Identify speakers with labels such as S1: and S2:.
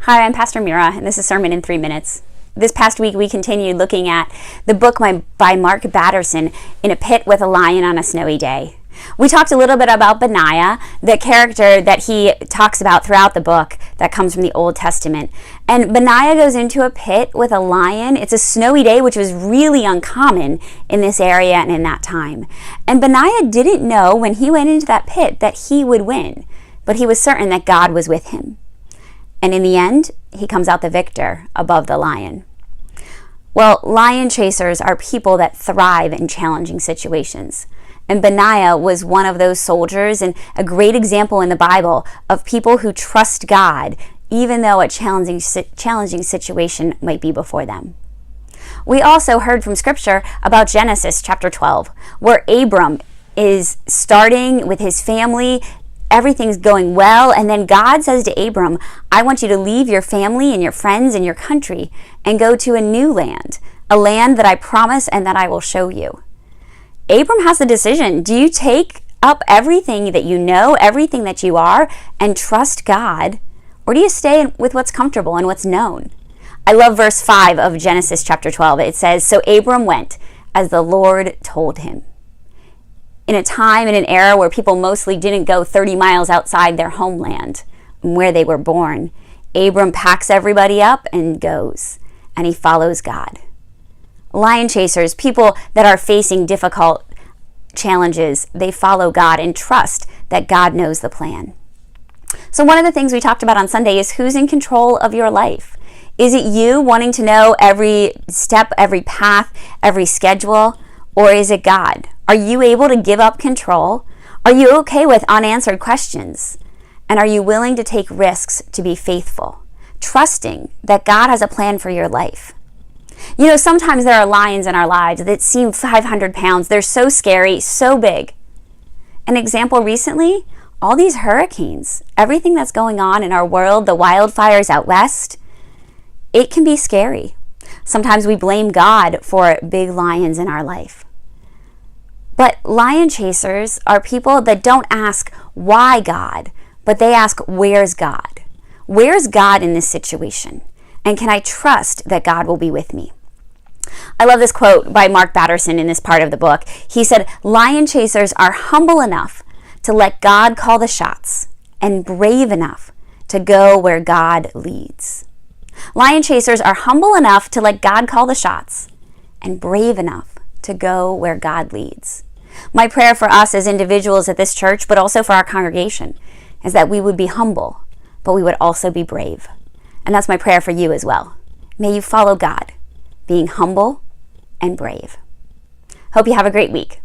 S1: Hi, I'm Pastor Mira, and this is Sermon in 3 Minutes. This past week, we continued looking at the book by Mark Batterson, In a Pit with a Lion on a Snowy Day. We talked a little bit about Benaiah, the character that he talks about throughout the book that comes from the Old Testament. And Benaiah goes into a pit with a lion. It's a snowy day, which was really uncommon in this area and in that time. And Benaiah didn't know when he went into that pit that he would win, but he was certain that God was with him. And in the end, he comes out the victor above the lion. Well, lion chasers are people that thrive in challenging situations. And Benaiah was one of those soldiers, and a great example in the Bible of people who trust God, even though a challenging situation might be before them. We also heard from Scripture about Genesis chapter 12, where Abram is starting with his family. Everything's going well, and then God says to Abram, I want you to leave your family and your friends and your country and go to a new land, a land that I promise and that I will show you. Abram has the decision. Do you take up everything that you know, everything that you are, and trust God, or do you stay with what's comfortable and what's known? I love verse 5 of Genesis chapter 12. It says, So Abram went as the Lord told him. In a time and an era where people mostly didn't go 30 miles outside their homeland, where they were born, Abram packs everybody up and goes, and he follows God. Lion chasers, people that are facing difficult challenges, they follow God and trust that God knows the plan. So one of the things we talked about on Sunday is who's in control of your life. Is it you wanting to know every step, every path, every schedule, or is it God? Are you able to give up control? Are you okay with unanswered questions? And are you willing to take risks to be faithful, trusting that God has a plan for your life? You know, sometimes there are lions in our lives that seem 500 pounds. They're so scary, so big. An example recently, all these hurricanes, everything that's going on in our world, the wildfires out west, it can be scary. Sometimes we blame God for big lions in our life. But lion chasers are people that don't ask, why God? But they ask, where's God? Where's God in this situation? And can I trust that God will be with me? I love this quote by Mark Batterson in this part of the book. He said, lion chasers are humble enough to let God call the shots and brave enough to go where God leads. Lion chasers are humble enough to let God call the shots and brave enough to go where God leads. My prayer for us as individuals at this church, but also for our congregation, is that we would be humble, but we would also be brave. And that's my prayer for you as well. May you follow God, being humble and brave. Hope you have a great week.